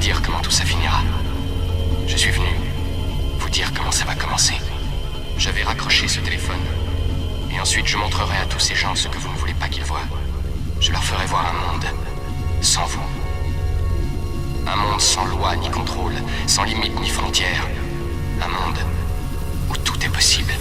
dire comment tout ça finira. Je suis venu vous dire comment ça va commencer. Je vais raccrocher ce téléphone. Et ensuite je montrerai à tous ces gens ce que vous ne voulez pas qu'ils voient. Je leur ferai voir un monde sans vous. Un monde sans loi ni contrôle, sans limite ni frontières. Un monde où tout est possible.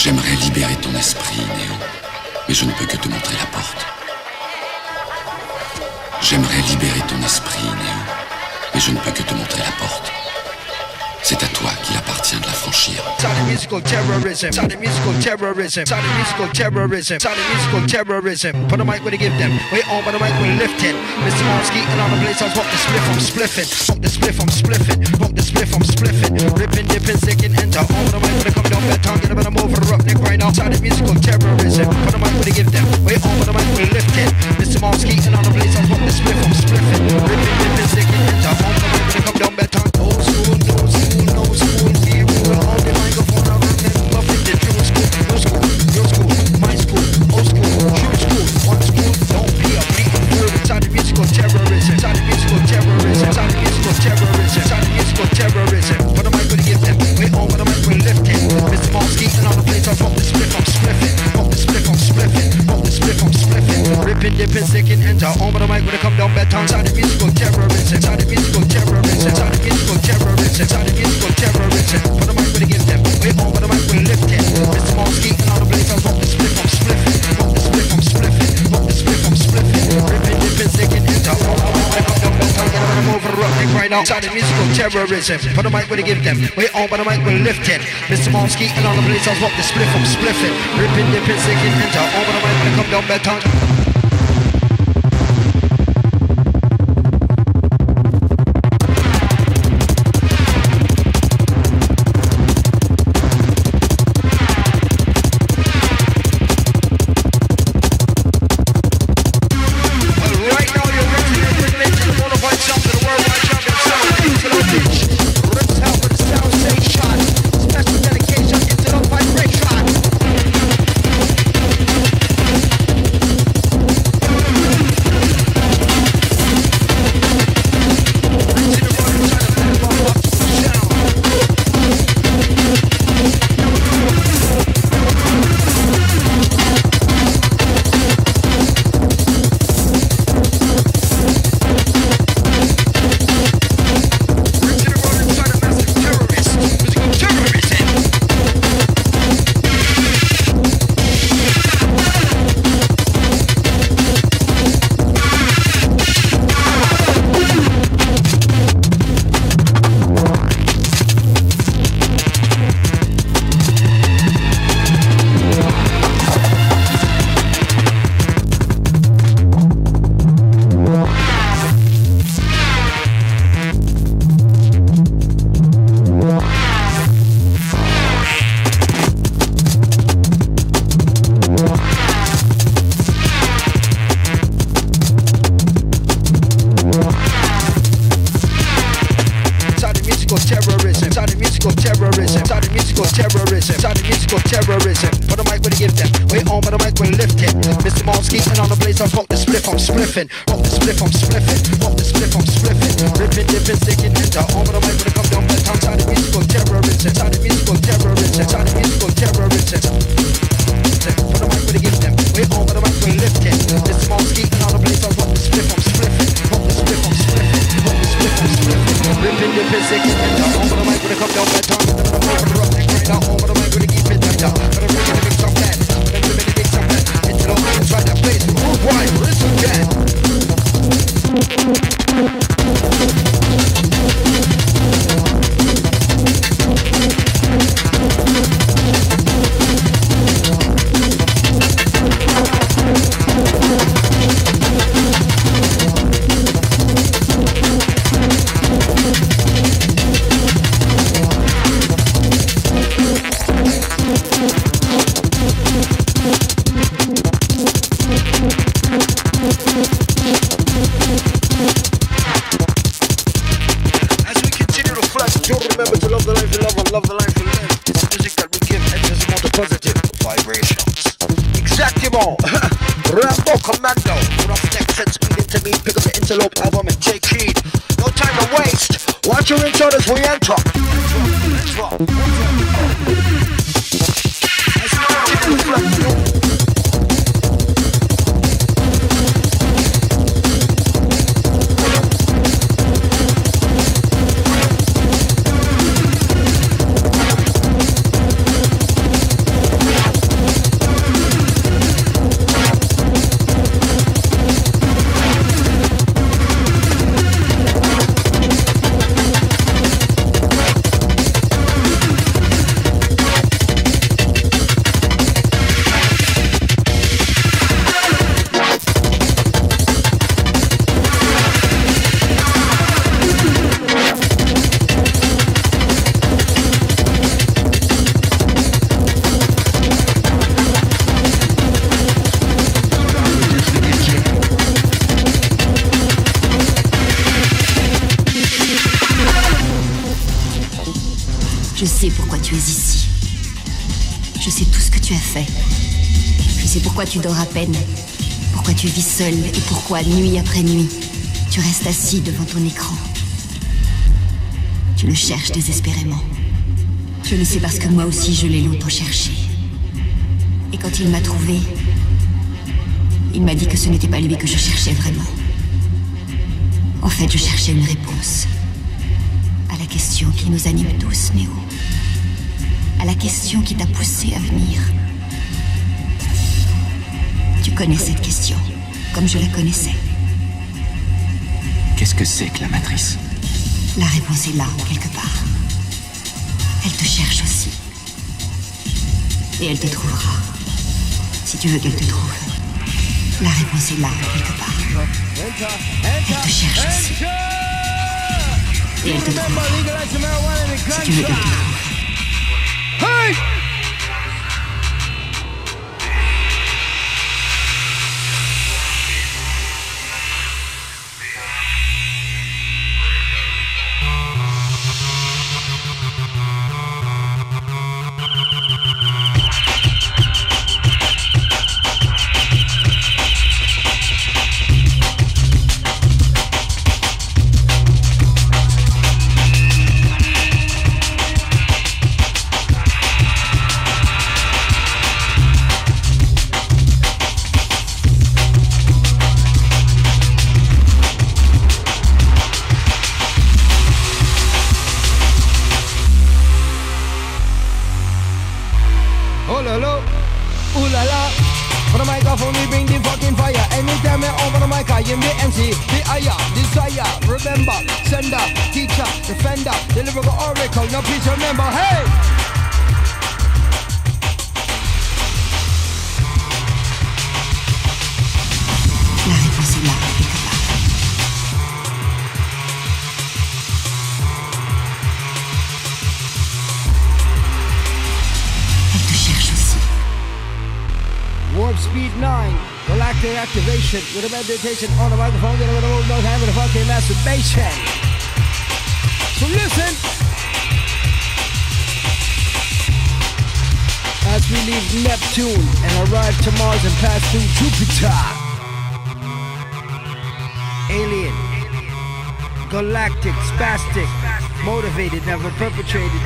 J'aimerais libérer ton esprit, Néo, mais je ne peux que te montrer la porte. J'aimerais libérer ton esprit, Néo, mais je ne peux que te montrer la porte. C'est à toi qu'il appartient de la franchir. Sound musical terrorism, sound musical terrorism, sound musical terrorism, sound musical terrorism. Put the mic where they give them, wait on, but the mic will lift it. Mr. Monsky and on the place, I was the spliff, I'm spliffing. Pump the spliff, I'm spliffing. Pump the spliff, I'm spliffing. Ripping, dipping, sticking, enter. On the mic where they come down, bad tongue, get a bit of over the rough neck right now. Sound musical terrorism. Put the mic where they give them, wait on, but the mic will lift it. Mr. Monsky and on the place, I was the spliff, I'm spliffing. Ripping, dipping, sticking, enter. On the mic where they come down, bad tongue. Old school, no school, no school. Here we will hold the microphone, I rock and love it. The true school, no school, your school, my school, old school, true school, one school. Don't be a bleeding fool. Sound musical terrorism, sound musical terrorism, sound musical terrorism, sound musical terrorism. Put the mic where they give them, wait on, but the mic will lift it. Mr. Monsky and on the place, I pump the spliff, I'm spliffing. Pump the spliff, I'm spliffing. Pump the spliff, I'm spliffing. Ripping, dipping, sticking, enter. On, but the mic where they come down, bad tongue. Sound musical terrorism, sound musical terrorism, sound musical terrorism, sound musical terrorism. Put the mic where they give them, wait on, but the mic will lift it. Mr. Monsky and on the place, I pump the spliff, I'm spliffing. Pump the spliff, I'm spliffing. right now. Sound of musical terrorism. For the mic we give them. We on by the mic we lift it. Mr. Monsky and on the place I walk the split from spliffing. Ripping, dipping, sticking, enter. On by the mic when I come down better. Je sais pourquoi tu es ici. Je sais tout ce que tu as fait. Je sais pourquoi tu dors à peine, pourquoi tu vis seul et pourquoi, nuit après nuit, tu restes assis devant ton écran. Tu le cherches désespérément. Je le sais parce que moi aussi je l'ai longtemps cherché. Et quand il m'a trouvé, il m'a dit que ce n'était pas lui que je cherchais vraiment. En fait, je cherchais une réponse à la question qui nous anime tous, Néo. À la question qui t'a poussé à venir. Tu connais cette question, comme je la connaissais. Qu'est-ce que c'est que la matrice ? La réponse est là, quelque part. Elle te cherche aussi. Et elle te trouvera. Si tu veux qu'elle te trouve. La réponse est là, quelque part. Elle te cherche aussi. Et elle te trouvera. Si tu veux qu'elle te trouve. Hey! With a meditation on the microphone, get over the road, no time for the fucking masturbation. So listen. As we leave Neptune and arrive to Mars and pass through Jupiter. Alien, galactic, spastic, motivated, never perpetrated.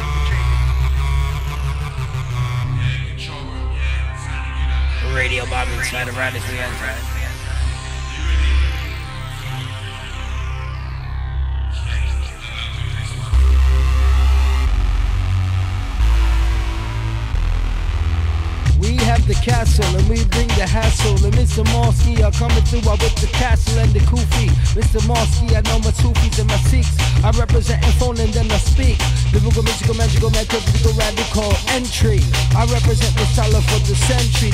Radio bombing inside of Radis, we enter. We have the castle and we bring the hassle. And Mr. Morsky are coming through with the castle and the kufi. Mr. Morsky, I know my Sufis and my Sikhs. I represent and phone and then I speak. Lyrical, mystical, magical, metaphysical, radical entry. I represent the style for the century.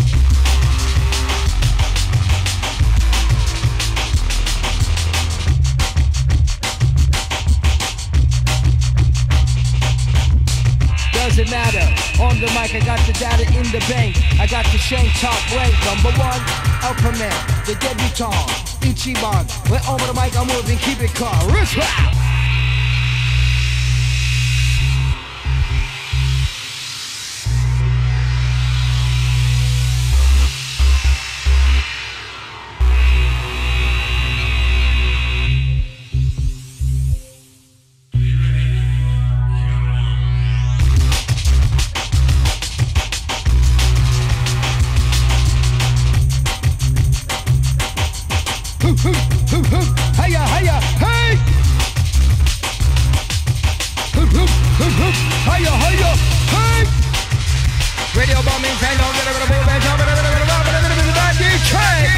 Doesn't matter, on the mic I got the data in the bank. I got the Shank Top rank, number one, Alperman, the debutante, Ichiban. When over the mic I'm moving, keep it calm, respect. Hiya, hiya, hey! Hiya, hiya, hey! Radio bombing, tango, Detroit!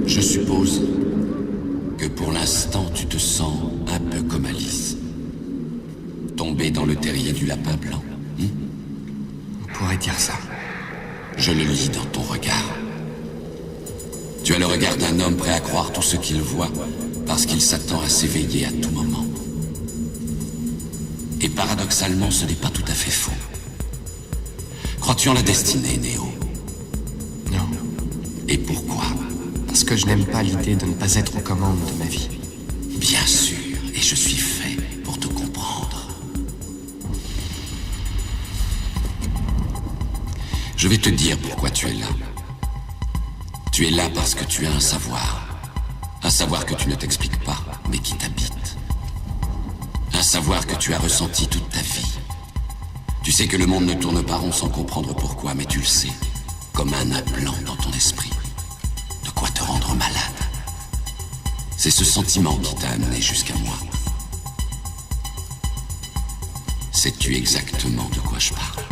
Je suppose que pour l'instant tu te sens un peu comme Alice. Tombée dans le terrier du lapin blanc. On pourrait dire ça. Je le lis dans ton regard. Tu as le regard d'un homme prêt à croire tout ce qu'il voit parce qu'il s'attend à s'éveiller à tout moment. Et paradoxalement, ce n'est pas tout à fait faux. Crois-tu en la destinée, Néo? Non. Et pourquoi? Parce que je n'aime pas l'idée de ne pas être aux commandes de ma vie. Bien sûr, et je suis fait pour te comprendre. Je vais te dire pourquoi tu es là. Tu es là parce que tu as un savoir que tu ne t'expliques pas, mais qui t'habite. Un savoir que tu as ressenti toute ta vie. Tu sais que le monde ne tourne pas rond sans comprendre pourquoi, mais tu le sais, comme un implant dans ton esprit. De quoi te rendre malade. C'est ce sentiment qui t'a amené jusqu'à moi. Sais-tu exactement de quoi je parle?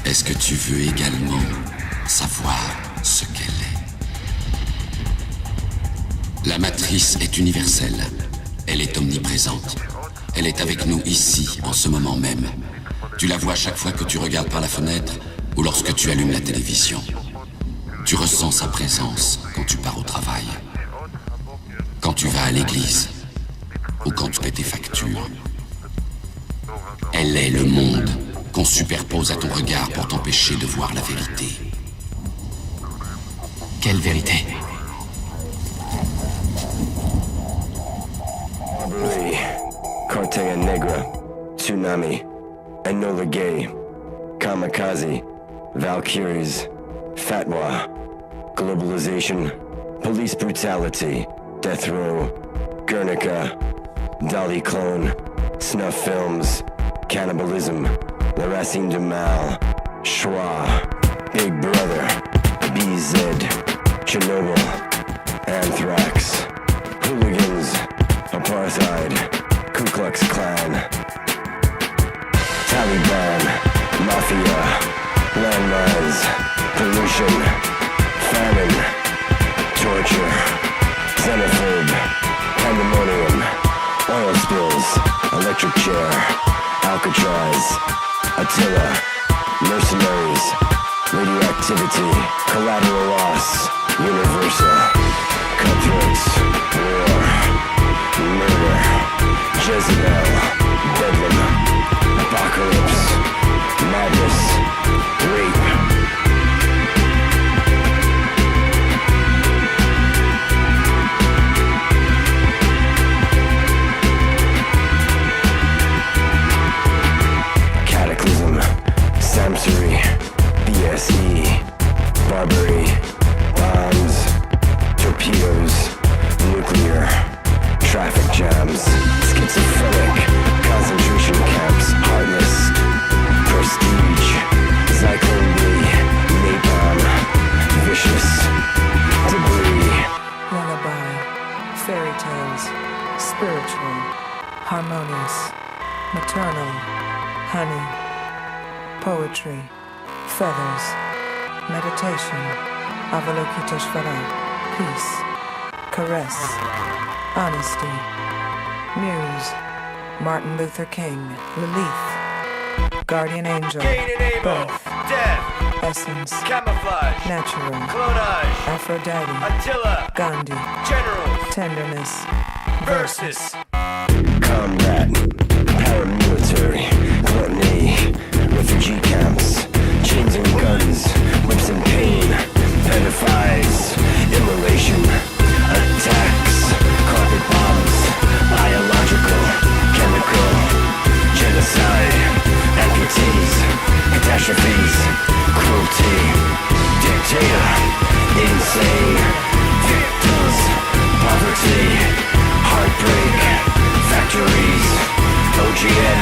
Est-ce que tu veux également savoir ce qu'elle est? La matrice est universelle. Elle est omniprésente. Elle est avec nous ici, en ce moment même. Tu la vois chaque fois que tu regardes par la fenêtre ou lorsque tu allumes la télévision. Tu ressens sa présence quand tu pars au travail, quand tu vas à l'église ou quand tu paies tes factures. Elle est le monde qu'on superpose à ton regard pour t'empêcher de voir la vérité. Quelle vérité? Lee, Cortea Negra, Tsunami, Enola Gay, Kamikaze, Valkyries, Fatwa, Globalization, Police Brutality, Death Row, Guernica, Dolly Clone, Snuff Films, Cannibalism, La Racine de Mal, Schwa, Big Brother, BZ, Chernobyl, Anthrax, Hooligans, Apartheid, Ku Klux Klan, Taliban, Mafia, Landmines, Pollution, Famine, Torture, Xenophobe, Pandemonium, Oil Spills, Electric Chair, Alcatraz, Attila, Mercenaries, Radioactivity, Collateral Loss, Universal, Cutthroats, War, Murder, Jezebel, Bedlam, Apocalypse, Madness, Rape. Cataclysm, Samsari, BSE, Barbary, bombs, torpedoes, nuclear, traffic jams, schizophrenic, concentration camps, heartless, prestige, Zyklone B, napalm, vicious, debris. Lullaby, fairy tales, spiritual, harmonious, maternal, honey, poetry, feathers, meditation, Avalokiteshvara, peace, caress, honesty, muse, Martin Luther King, Lilith, guardian angel, birth, death, essence, camouflage, natural, clonage, Aphrodite, Attila, Gandhi, generals, tenderness, versus, Combat, paramilitary, gluttony, refugee camps, chains and guns, whips and pain, pedophiles, immolation, attacks, carpet bombs, biological, chemical, genocide, amputees, catastrophes, cruelty, dictator, insane, victims, poverty, heartbreak, factories, OGN,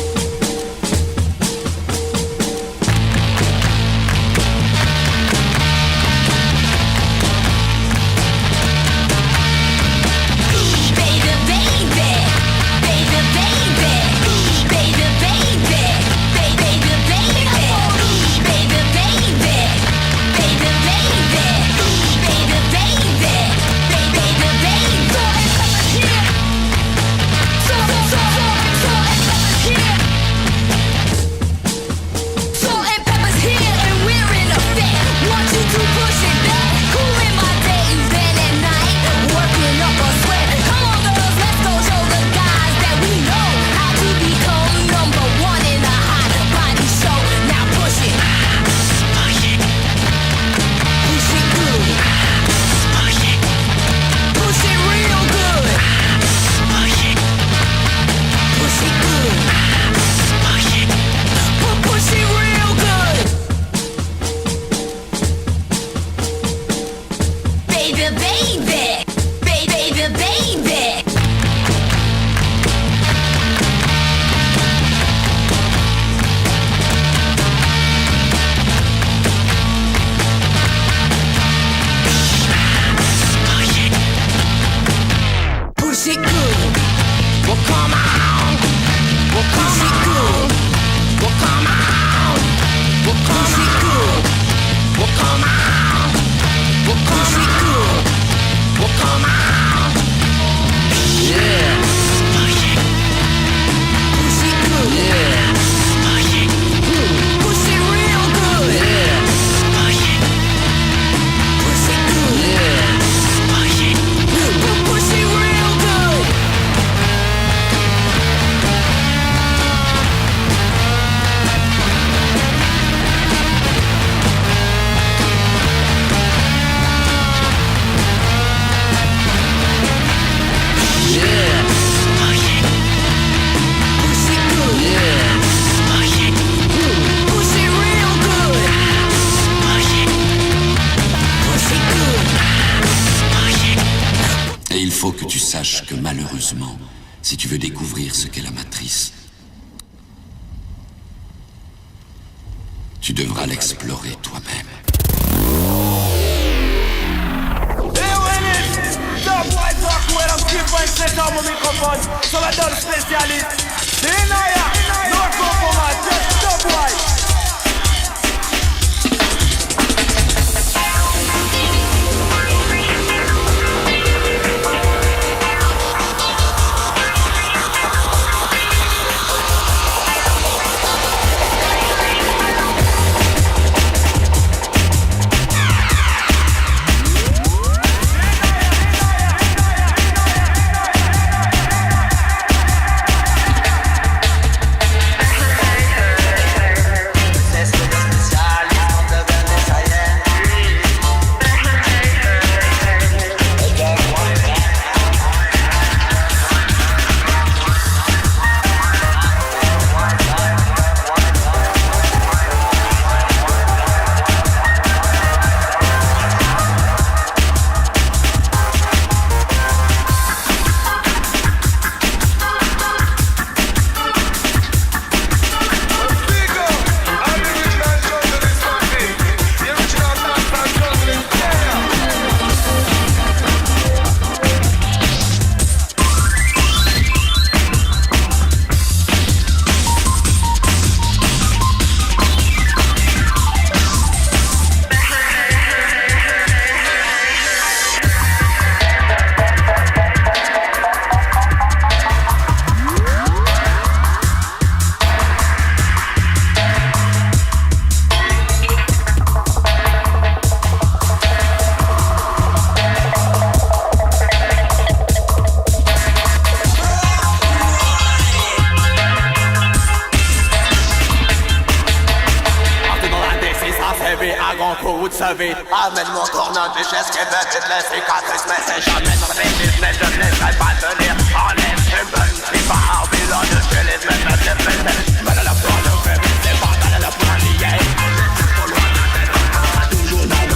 baby, baby, baby. Push it good. Well, come on. Well, come on. Well, come on. Well, push it good. Well, come on. Well, push it good. Well, come on. Yeah. Push it good. Yeah. Push it real good. Yeah. Push it good. Yeah. Push it real good. Yeah. Push it good. Yeah. Push it real good. Push it good. Et il faut que tu saches que malheureusement, si tu veux découvrir ce qu'est la matrice, tu devras l'explorer toi-même. Ça va dans le spécialiste. C'est Naya, notre combat, just stop white. Amène mon tournant de geste qui veut toutes les cicatrices. Mais c'est jamais mon business, mais je ne laisserai pas tenir. Enlève une bonne tripa, en bilan de chélis, mais je te fais. Mais dans la foi de fait, c'est pas dans la foi liée. Toujours dans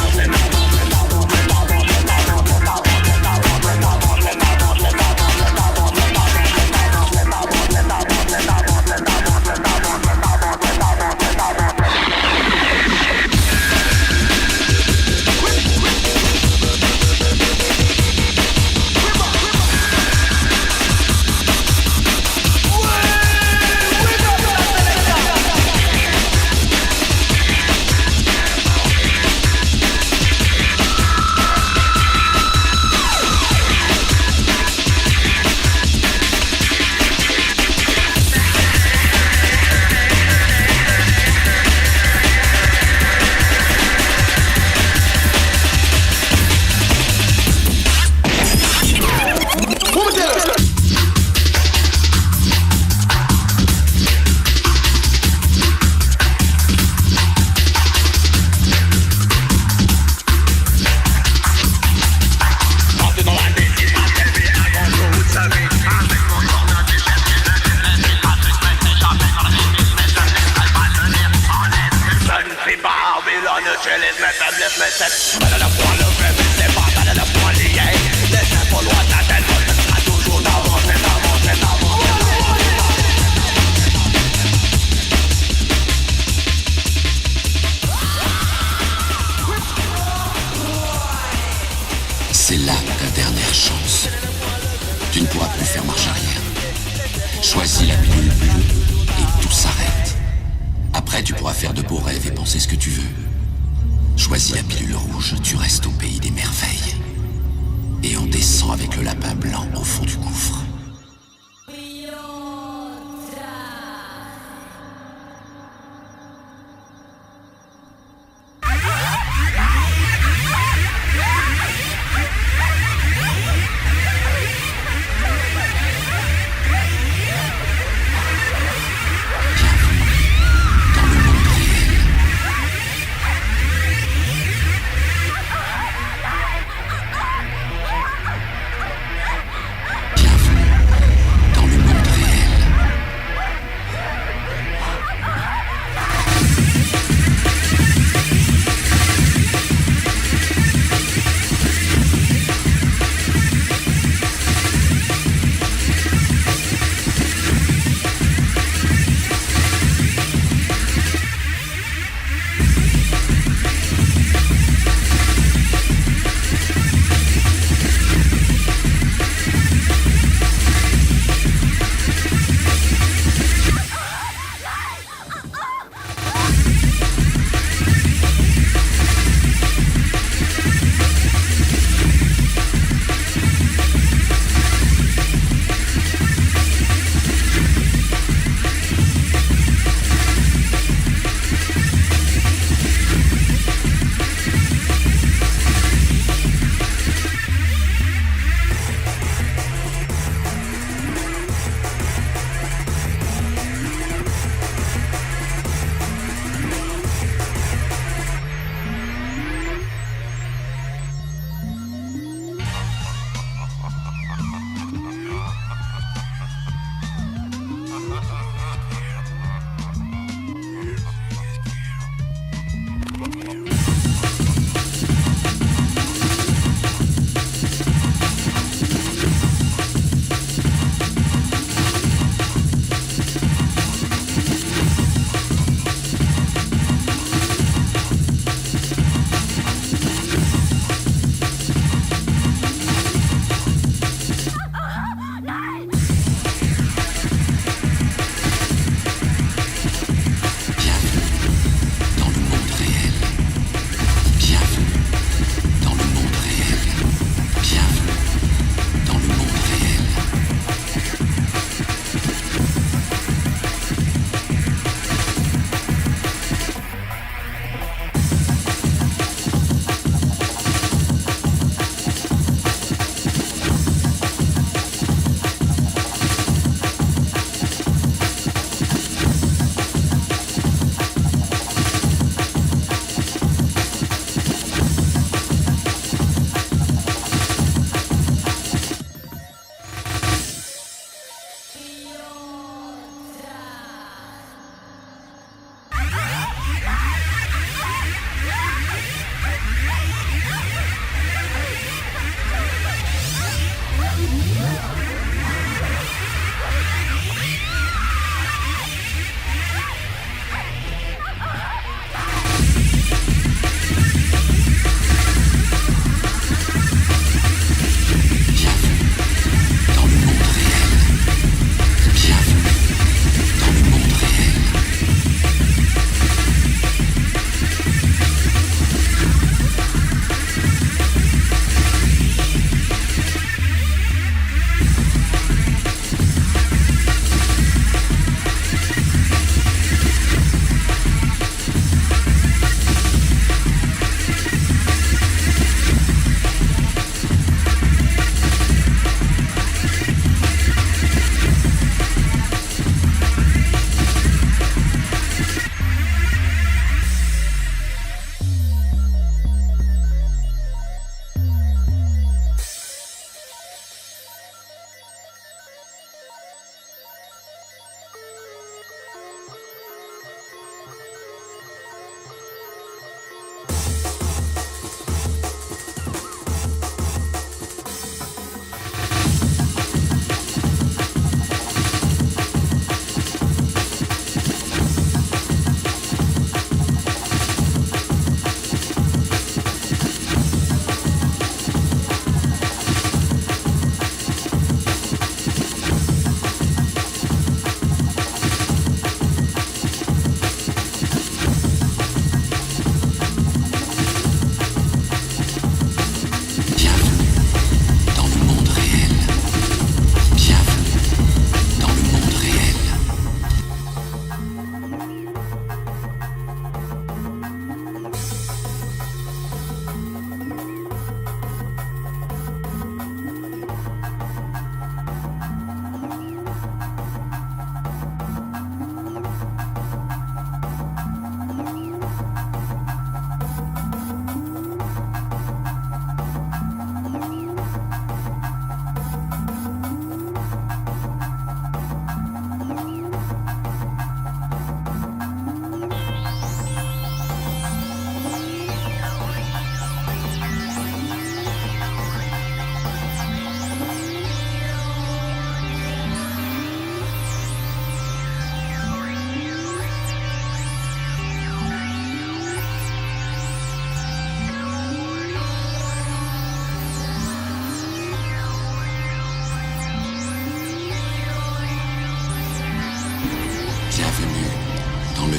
C'est là ta dernière chance. Tu ne pourras plus faire marche arrière. Choisis la pilule bleue et tout s'arrête. Après, tu pourras faire de beaux rêves et penser ce que tu veux. Choisis la pilule rouge, tu restes au pays des merveilles. Et on descend avec le lapin blanc au fond du gouffre. Bienvenue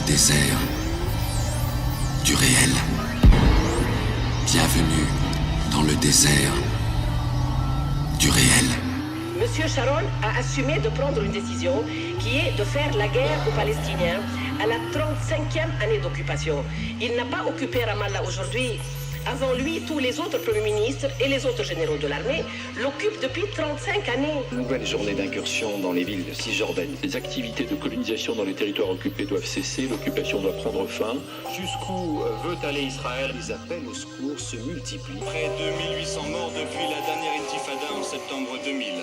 désert du réel. Bienvenue dans le désert du réel. Monsieur Sharon a assumé de prendre une décision qui est de faire la guerre aux Palestiniens à la 35e année d'occupation. Il n'a pas occupé Ramallah aujourd'hui. Avant lui, tous les autres premiers ministres et les autres généraux de l'armée l'occupent depuis 35 années. Nouvelle journée d'incursion dans les villes de Cisjordanie. Les activités de colonisation dans les territoires occupés doivent cesser, l'occupation doit prendre fin. Jusqu'où veut aller Israël? Les appels au secours se multiplient. Près de 1800 morts depuis la dernière intifada en septembre 2000.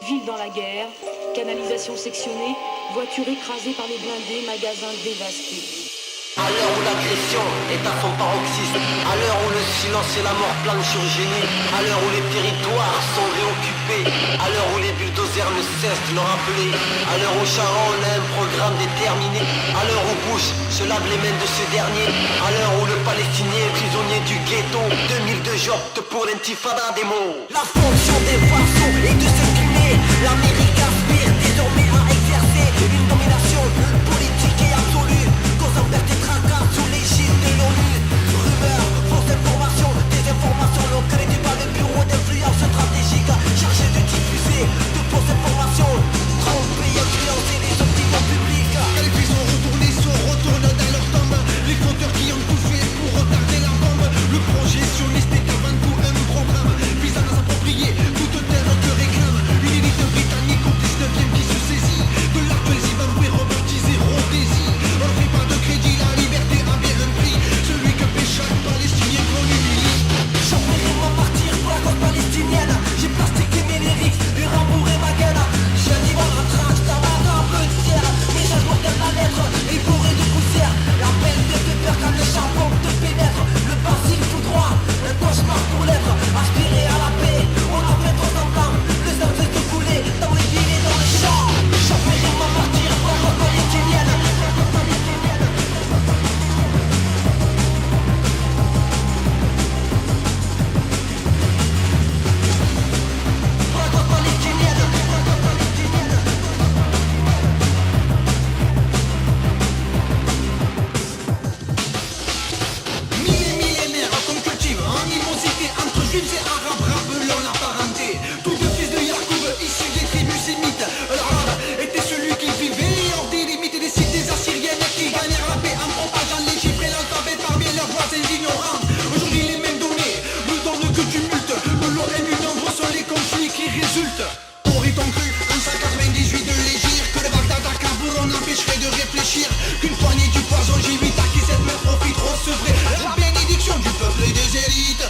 Ville dans la guerre, canalisation sectionnée, voitures écrasées par les blindés, magasins dévastés. À l'heure où l'agression est à son paroxysme, à l'heure où le silence et la mort planent sur génie, à l'heure où les territoires sont réoccupés, à l'heure où les bulldozers ne cessent de le rappeler, à l'heure où Sharon a un programme déterminé, à l'heure où Bush se lave les mains de ce dernier, à l'heure où le Palestinien est prisonnier du ghetto, 2002 j'opte pour l'intifada des mots. La fonction des poissons est de s'incliner, l'Amérique aspire désormais à exercer une domination politique et absolue, causant perte et tracas sous l'égide de l'ONU. Rumeurs, fausses informations, désinformations, l'on ne connaît pas le bureau d'influence stratégique chargé de diffuser de fausses informations, tromper et influencer les opinions publiques. Les prisons retournés se retournent dans leur tombe, les compteurs qui ont tout fait pour retarder la bombe. Le projet sioniste est avant tout un programme visant à s'approprier toute terre que réclame une élite britannique au 19e qui se saisit de l'actuel Zimbabwe rebaptisé Rhodésie. On ne fait pas de crédit, la liberté a bien un prix, celui que paie chaque Palestinien qu'on humilie. J'enverrai mon martyr pour la cause palestinienne. J'ai plastiqué mes lyrics et rembourré ma gueule. J'ai dit dans la trace d'un matin un peu de terre. Message mortel la lettre et bourré de poussière. La peine te fait peur quand le charbon te pénètre. Le passif tout droit, un cauchemar pour l'être. Aspirer à la paix, on a fait trop semblant. Le sang fait se couler dans les villes et dans les champs. J'enverrai mon martyr pour la cause palestinienne. Juifs et arabes rappelons la parenté. Tous deux fils de Yacoub, issus des tribus sémites. L'arabe était celui qui vivait hors des limites des cités assyriennes, qui gagnèrent la paix en propageant les chiffres et l'alphabet parmi leurs voisins ignorants. Aujourd'hui les mêmes données ne donnent que tumulte. L'eau et du nombre sont les conflits qui résultent. Aurait-on cru en 198 de l'Égir que le Bagdad à Kaboul on empêcherait de réfléchir, qu'une poignée du poison J8 à qui cette main profite recevrait la bénédiction du peuple et des élites.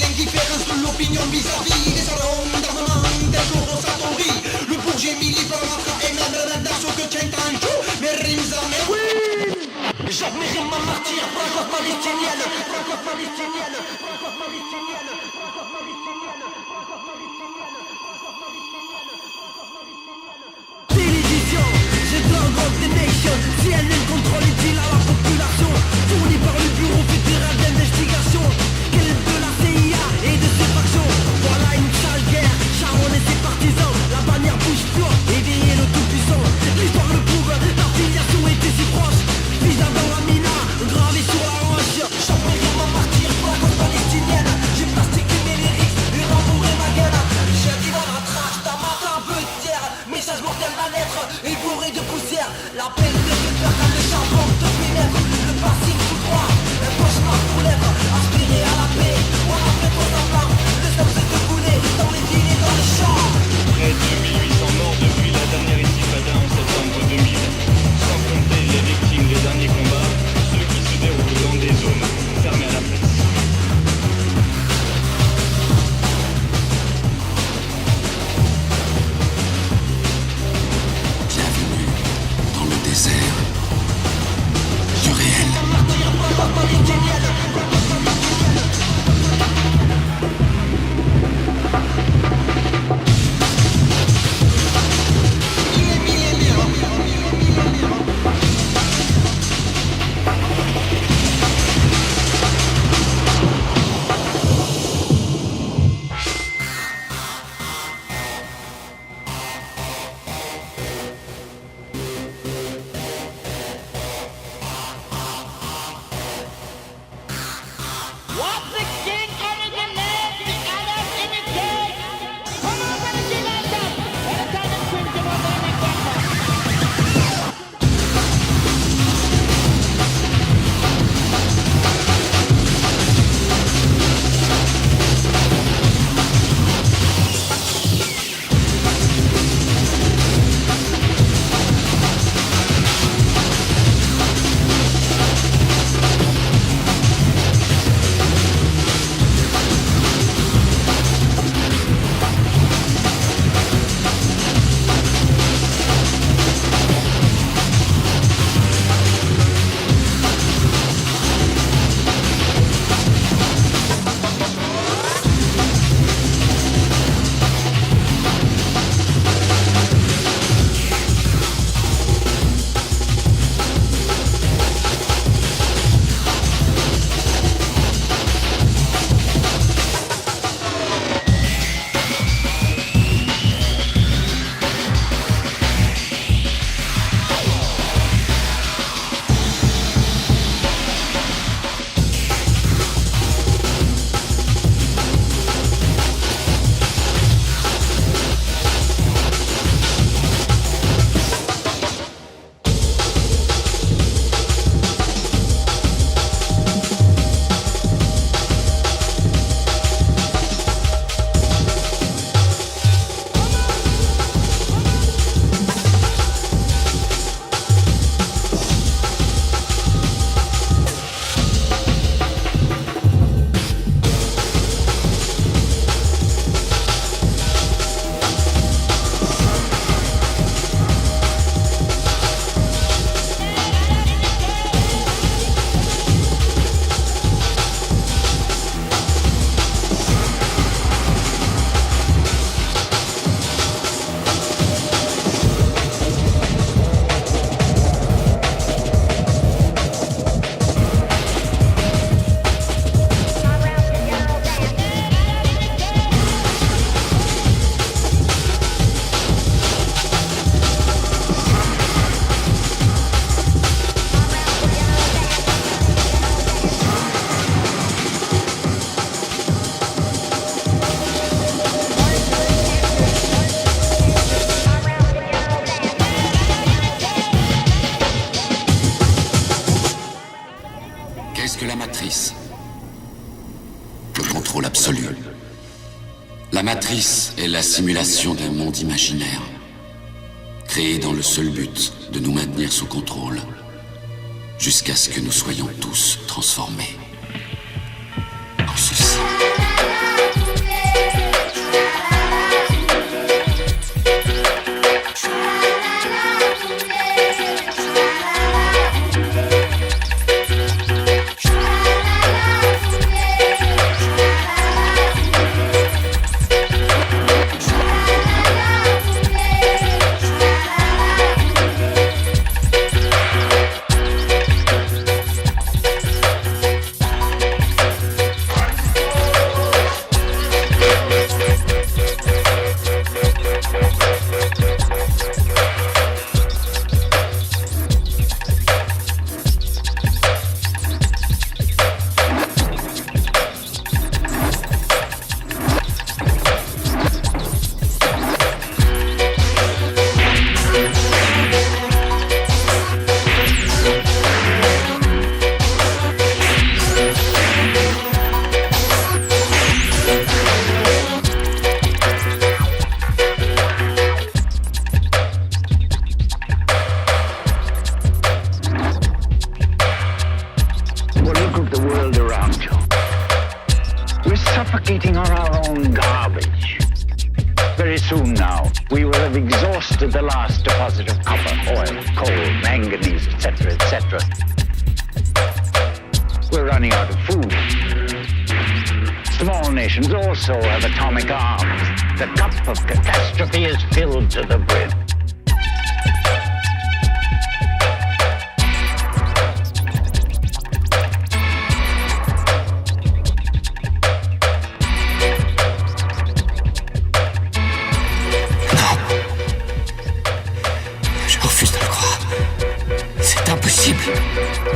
L'indifférence de l'opinion vis-à-vis des salons d'armement des coraux Satori. Le bourget militaire matra et même d'assaut que tient un coup. Mais rimes à mes oui. J'admirais ma martyr pour la cause palestinienne. Pour la cause palestinienne. Pour la cause palestinienne. Pour la cause palestinienne. Pour la cause palestinienne. Pour la cause palestinienne. Télévision, the dog of the nation. CNN contrôle et deal à la population. Fourni par le bureau fédéral d'investigation. Quel est de la CIA et de ses factions. Voilà une sale guerre, Sharon et ses partisans. La bannière bouge flot, éveiller le tout-puissant. L'histoire le prouve, la filiation était si proche. Visa dans la mina, gravé sur la hanche. J'enverrai mon martyr pour la cause palestinienne. J'ai plastiqué mes lyrics et rembourré ma gueule. J'ai dit dans la trace d'un matin un peu de terre. Message mortel la lettre et bourré de poussière. La peine te fait peur quand le charbon te pénètre. Le passif tout droit, un cauchemar pour l'être. Aspirer La matrice est la simulation d'un monde imaginaire, créé dans le seul but de nous maintenir sous contrôle, jusqu'à ce que nous soyons tous transformés en ceci.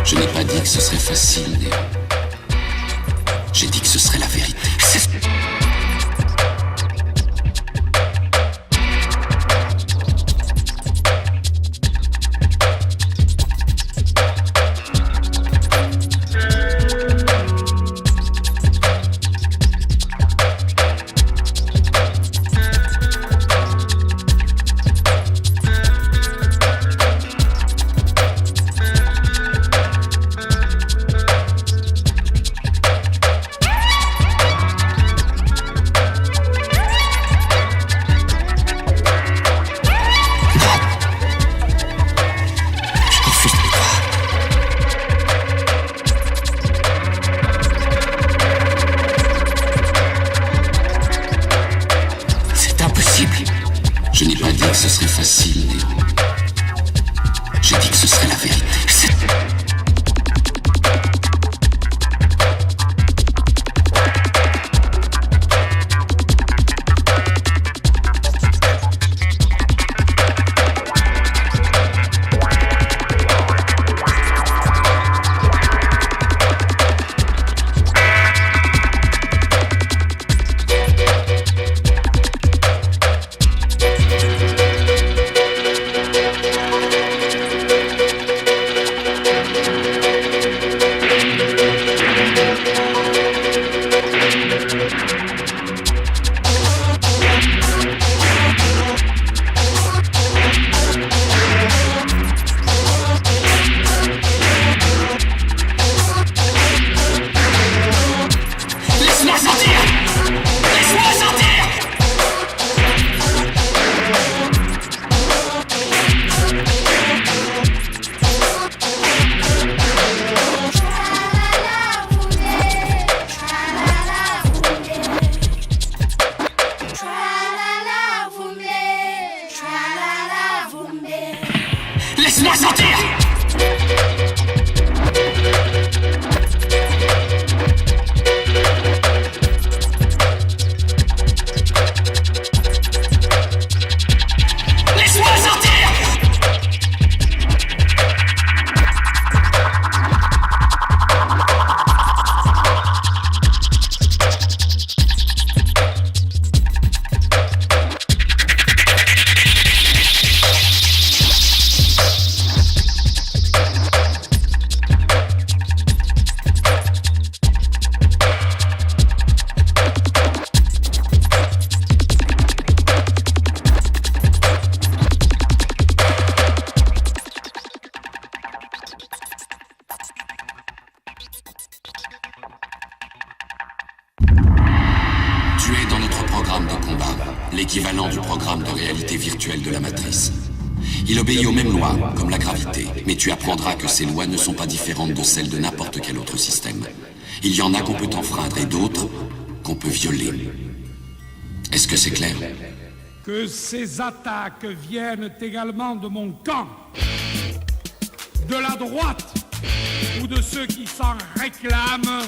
Je n'ai pas dit que ce serait facile, Néo. J'ai dit que ce serait la vérité. Je n'ai pas dit que ce serait facile, Néo. J'ai dit que ce serait la vérité. l'équivalent du programme de réalité virtuelle de la matrice. Il obéit aux mêmes lois, comme la gravité, mais tu apprendras que ces lois ne sont pas différentes de celles de n'importe quel autre système. Il y en a qu'on peut enfreindre et d'autres qu'on peut violer. Est-ce que c'est clair? Que ces attaques viennent également de mon camp, de la droite ou de ceux qui s'en réclament,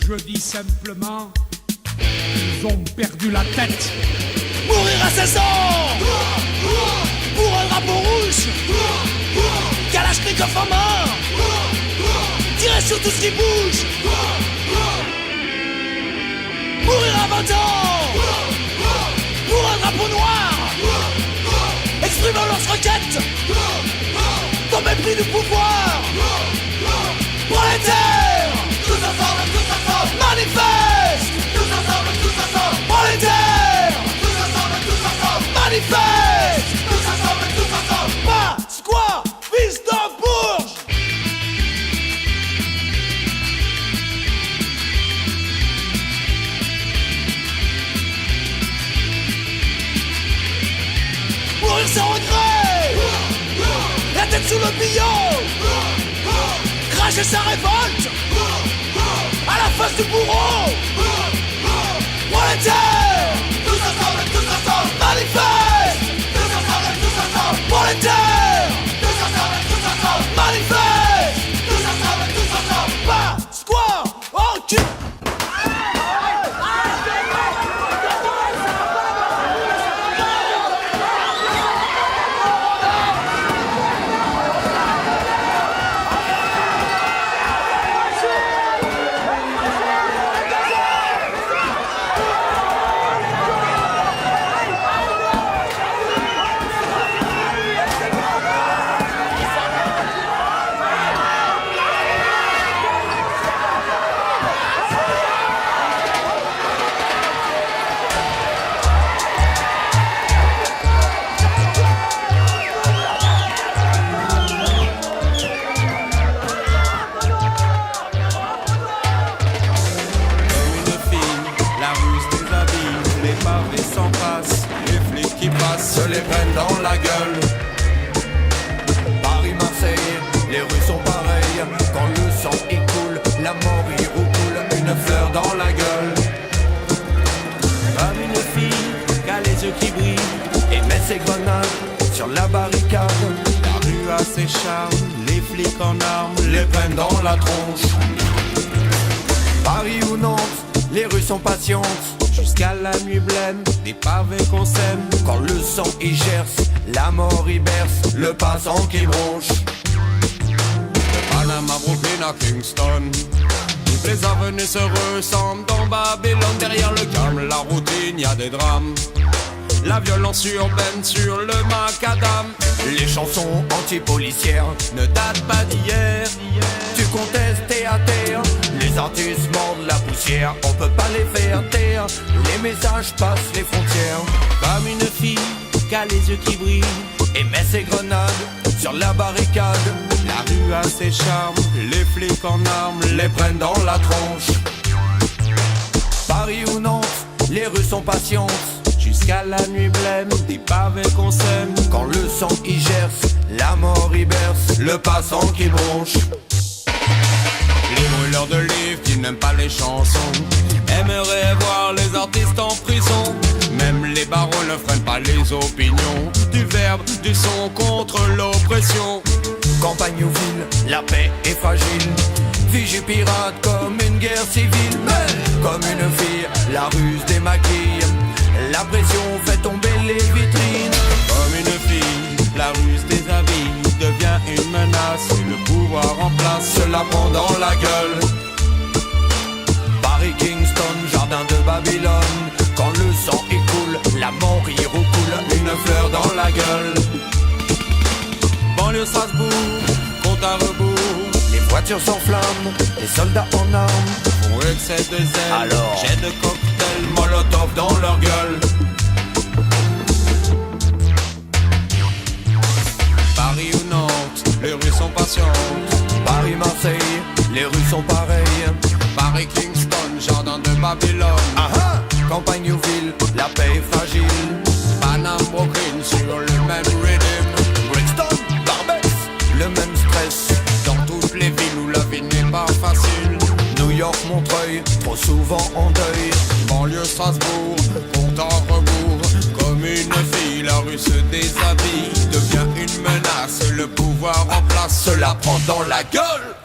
je dis simplement, ils ont perdu la tête. Mourir à 16 ans pour un drapeau rouge, Kalachnikov en main, tirer sur tout ce qui bouge. Mourir à 20 ans pour un drapeau noir, exprimant lance-roquette, ton mépris du pouvoir. Prolétaires, tous ensemble, manifeste, tous ensemble, prolétaires, tous ensemble, manifeste, tous ensemble, pas squat, fils de bourge. Mourir sans regret, la tête sous le billot, cracher sa révolte à la face du bourreau. Prolétaires, tous ensemble, manifeste, tous ensemble, prolétaires, tous ensemble, manifeste, tous ensemble, pas squat, ok. Se les prennent dans la gueule. Paris, Marseille, les rues sont pareilles. Quand le sang y coule, la mort y roucoule. Une fleur dans la gueule. Comme une fille qui a les yeux qui brillent et met ses grenades sur la barricade. La rue a ses charmes, les flics en armes les prennent dans la tronche. Paris ou Nantes, les rues sont patientes. Jusqu'à la nuit blême, des pavés qu'on sème. Quand le sang y gerce, la mort y berce, le passant qui bronche. De Panama, Brooklyn à Kingston, toutes les avenues se ressemblent. Dans Babylone, derrière le calme, la routine, y a des drames. La violence urbaine sur le macadam. Les chansons anti-policières ne datent pas d'hier. Tu contestes, t'es à terre. Les artistes mordent la poussière, on peut pas les faire taire. Les messages passent les frontières. Comme une fille qui a les yeux qui brillent et met ses grenades sur la barricade. La rue a ses charmes, les flics en armes les prennent dans la tronche. Paris ou Nantes, les rues sont patientes. Jusqu'à la nuit blême, des pavés qu'on sème. Quand le sang y gerce, la mort y berce, le passant qui bronche. Les brûleurs de livres qui n'aiment pas les chansons aimeraient voir les artistes en prison. Même les barreaux ne freinent pas les opinions. Du verbe, du son contre l'oppression. Campagne ou ville, la paix est fragile. Vigie pirate comme une guerre civile. Mais comme une fille, la ruse démaquille. La pression fait tomber les vitrines. Comme une fille, la ruse déshabille. Devient une menace et le pouvoir en place se la prend dans la gueule. Paris, Kingston, jardin de Babylone. Quand le sang y coule, la mort y roucoule. Une fleur dans la gueule. Banlieue Strasbourg, compte à rebours. Les voitures s'enflamment, les soldats en armes font excès de zèle. Alors, jet de cocktail, molotov dans leur gueule. Paris ou Nantes, les rues sont patientes. Paris, Marseille, les rues sont pareilles. Paris, Kingston, jardin de Babylone. Campagne ou ville, la paix est fragile. deuil, trop souvent en deuil. Banlieue Strasbourg, compte à rebours. Comme une fille, la rue se déshabille. Devient une menace, le pouvoir en place se la prend dans la gueule.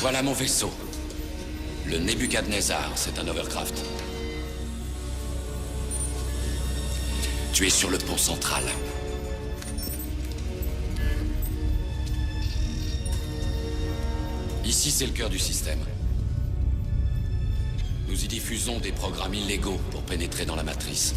Voilà mon vaisseau. Le Nebuchadnezzar, c'est un hovercraft. Tu es sur le pont central. Ici, c'est le cœur du système. Nous y diffusons des programmes illégaux pour pénétrer dans la matrice.